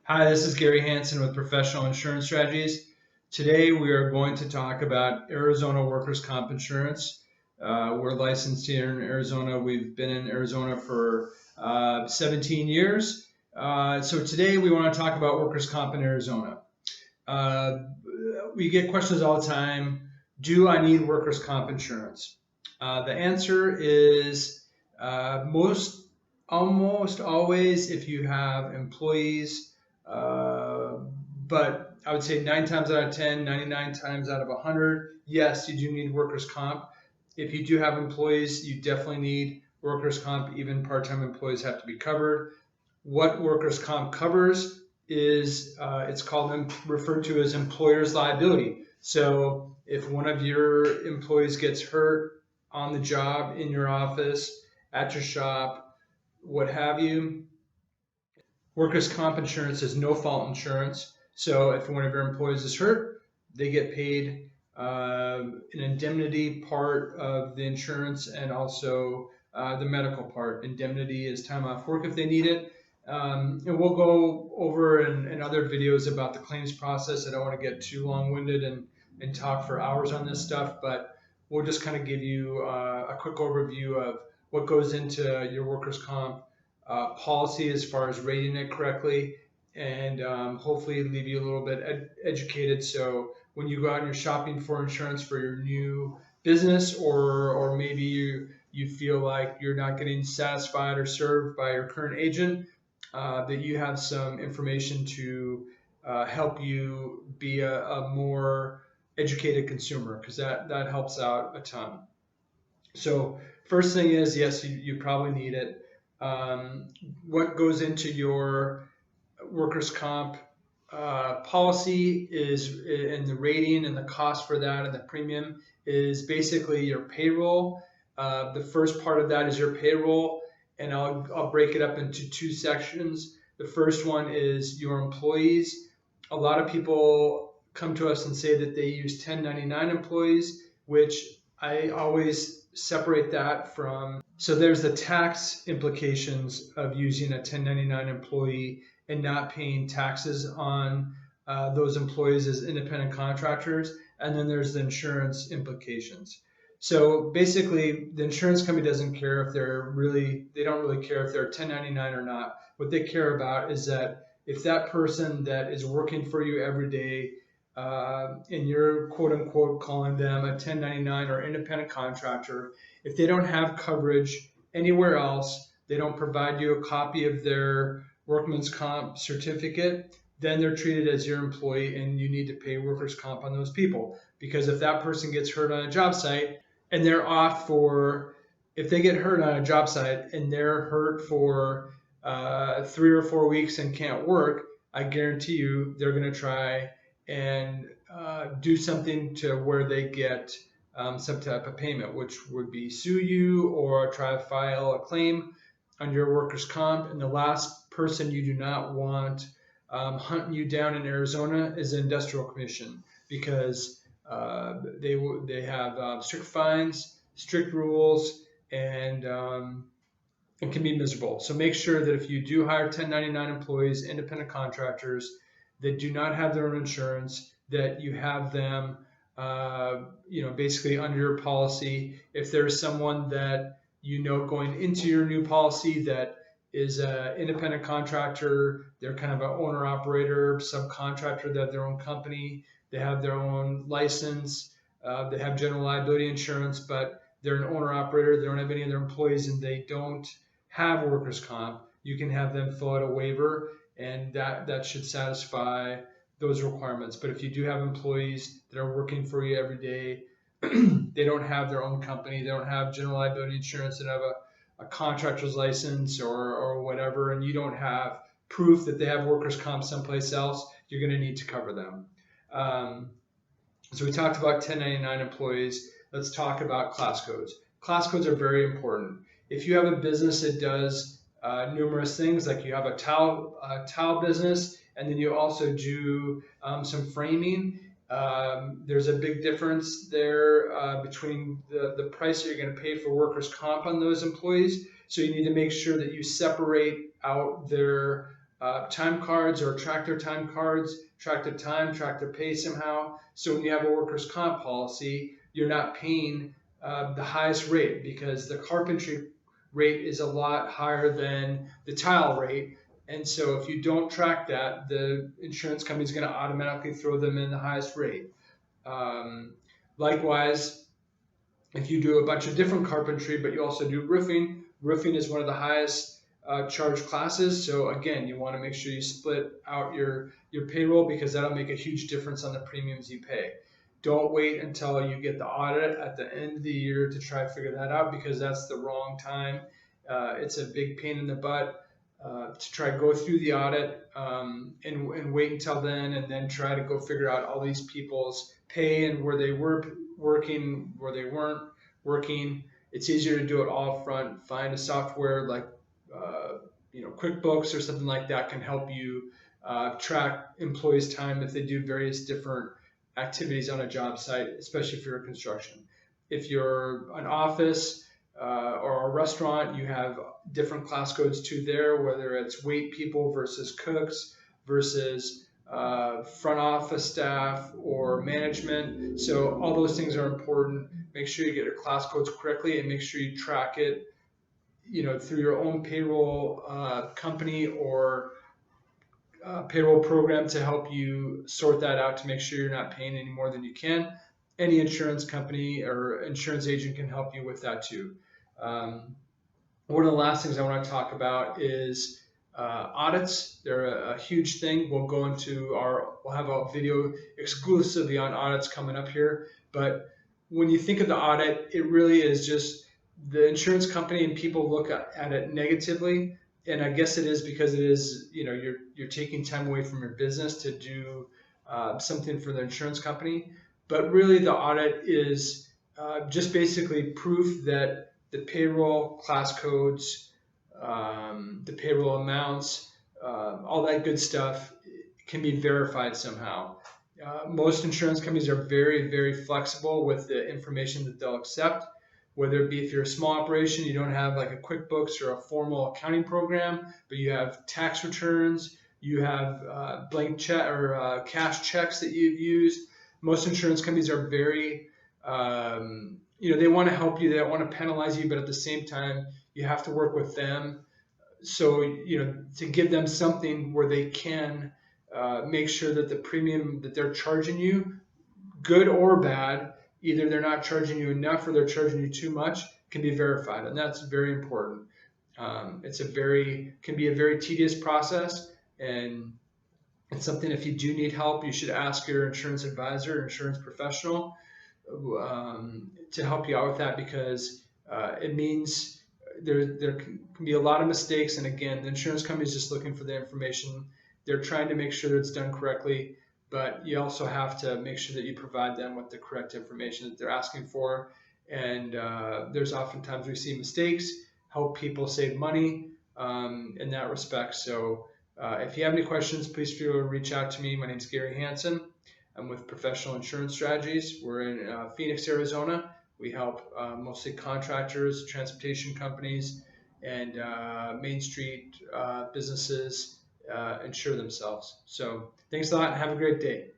Hi, this is Gary Hansen with Professional Insurance Strategies. Today we are going to talk about Arizona workers' comp insurance. We're licensed here in Arizona. We've been in Arizona for 17 years. So today we want to talk about workers' comp in Arizona. Uh, we get questions all the time. Do I need workers' comp insurance? The answer is almost always if you have employees, but I would say 9 times out of 10, 99 times out of 100, yes, you do need workers' comp. If you do have employees, you definitely need workers' comp. Even part-time employees have to be covered. What workers' comp covers is it's called referred to as employer's liability. So if one of your employees gets hurt on the job, in your office, at your shop, what have you, workers' comp insurance is no fault insurance. So if one of your employees is hurt, they get paid an indemnity part of the insurance and also the medical part. Indemnity is time off work if they need it. And we'll go over in other videos about the claims process. I don't want to get too long-winded and talk for hours on this stuff, but we'll just kind of give you a quick overview of what goes into your workers' comp policy as far as rating it correctly, and hopefully leave you a little bit educated. So when you go out and you're shopping for insurance for your new business, or maybe you feel like you're not getting satisfied or served by your current agent, that you have some information to help you be a more educated consumer, because that helps out a ton. So first thing is, yes, you probably need it. What goes into your workers' comp policy is, and the rating and the cost for that and the premium is basically your payroll. The first part of that is your payroll, and I'll break it up into two sections. The first one is your employees. A lot of people come to us and say that they use 1099 employees, which I always separate that from. So there's the tax implications of using a 1099 employee and not paying taxes on those employees as independent contractors. And then there's the insurance implications. So basically, the insurance company doesn't care if they don't really care if they're 1099 or not. What they care about is that if that person that is working for you every day, and you're quote unquote calling them a 1099 or independent contractor, if they don't have coverage anywhere else, they don't provide you a copy of their workman's comp certificate, then they're treated as your employee and you need to pay workers' comp on those people. Because if that person gets hurt on a job site and they're off for, if they get hurt on a job site and they're hurt for 3 or 4 weeks and can't work, I guarantee you they're going to try and do something to where they get some type of payment, which would be sue you or try to file a claim on your workers' comp. And the last person you do not want hunting you down in Arizona is the Industrial Commission, because they have strict fines, strict rules, and it can be miserable. So make sure that if you do hire 1099 employees, independent contractors that do not have their own insurance, that you have them, basically under your policy. If there's someone that going into your new policy that is an independent contractor, they're kind of an owner operator, subcontractor, they have their own company, they have their own license, they have general liability insurance, but they're an owner operator, they don't have any other employees, and they don't have workers' comp, you can have them fill out a waiver, and that should satisfy those requirements. But if you do have employees that are working for you every day, they don't have their own company, they don't have general liability insurance, they don't have a contractor's license or whatever, and you don't have proof that they have workers' comp someplace else, you're going to need to cover them. So we talked about 1099 employees. Let's talk about class codes. Class codes are very important. If you have a business that does numerous things, like you have a tile business, and then you also do some framing, there's a big difference there between the price that you're going to pay for workers' comp on those employees. So you need to make sure that you separate out their time cards or tractor time cards, track their time, track their pay somehow. So when you have a workers' comp policy, you're not paying the highest rate because the carpentry rate is a lot higher than the tile rate. And so if you don't track that, the insurance company is going to automatically throw them in the highest rate. Um, Likewise, if you do a bunch of different carpentry, but you also do roofing, roofing is one of the highest charge classes. So again, you want to make sure you split out your payroll because that'll make a huge difference on the premiums you pay. Don't wait until you get the audit at the end of the year to try to figure that out because that's the wrong time. It's a big pain in the butt to try to go through the audit and wait until then and then try to go figure out all these people's pay and where they were working, where they weren't working. It's easier to do it all up front. Find a software like QuickBooks or something like that can help you track employees' time if they do various different activities on a job site, especially if you're in construction. If you're an office or a restaurant, you have different class codes too there, whether it's wait people versus cooks versus front office staff or management. So all those things are important. Make sure you get your class codes correctly and make sure you track it, through your own payroll company or payroll program to help you sort that out to make sure you're not paying any more than you can. Any insurance company or insurance agent can help you with that too. One of the last things I want to talk about is audits. They're a huge thing. We'll have a video exclusively on audits coming up here. But when you think of the audit, it really is just the insurance company and people look at it negatively. And I guess it is because it is, you're taking time away from your business to do something for the insurance company. But really the audit is just basically proof that the payroll class codes, the payroll amounts, all that good stuff can be verified somehow. Most insurance companies are very, very flexible with the information that they'll accept, whether it be if you're a small operation, you don't have like a QuickBooks or a formal accounting program, but you have tax returns, you have blank check or cash checks that you've used. Most insurance companies are very they want to help you, they don't want to penalize you, but at the same time, you have to work with them. So, to give them something where they can make sure that the premium that they're charging you, good or bad, either they're not charging you enough or they're charging you too much, can be verified. And that's very important. Can be a very tedious process. And it's something, if you do need help, you should ask your insurance advisor, or insurance professional, to help you out with that because it means there can be a lot of mistakes. And again, the insurance company is just looking for the information. They're trying to make sure that it's done correctly, but you also have to make sure that you provide them with the correct information that they're asking for. And there's oftentimes we see mistakes, help people save money in that respect. So if you have any questions, please feel free to reach out to me. My name is Gary Hansen. I'm with Professional Insurance Strategies. We're in Phoenix, Arizona. We help mostly contractors, transportation companies, and Main Street businesses insure themselves. So thanks a lot and have a great day.